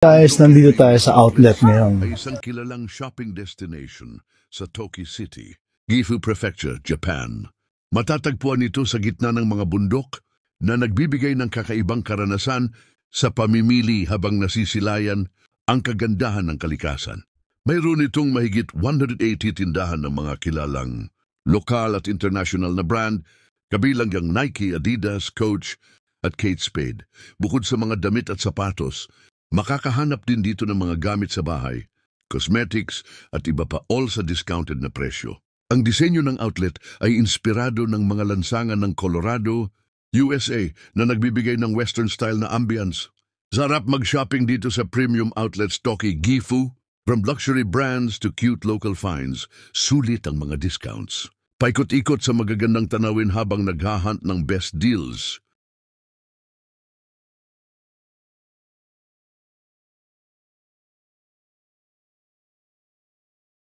Guys, nandito tayo sa outlet ngayon. Ay isang kilalang shopping destination sa Toki City, Gifu Prefecture, Japan. Matatagpuan ito sa gitna ng mga bundok na nagbibigay ng kakaibang karanasan sa pamimili habang nasisilayan ang kagandahan ng kalikasan. Mayroon itong mahigit 180 tindahan ng mga kilalang lokal at international na brand, kabilang ang Nike, Adidas, Coach at Kate Spade. Bukod sa mga damit at sapatos, makakahanap din dito ng mga gamit sa bahay, cosmetics at iba pa, all sa discounted na presyo. Ang disenyo ng outlet ay inspirado ng mga lansangan ng Colorado, USA na nagbibigay ng western style na ambience. Sarap mag-shopping dito sa premium outlets Toki Gifu. From luxury brands to cute local finds, sulit ang mga discounts. Paikot-ikot sa magagandang tanawin habang naghahunt ng best deals.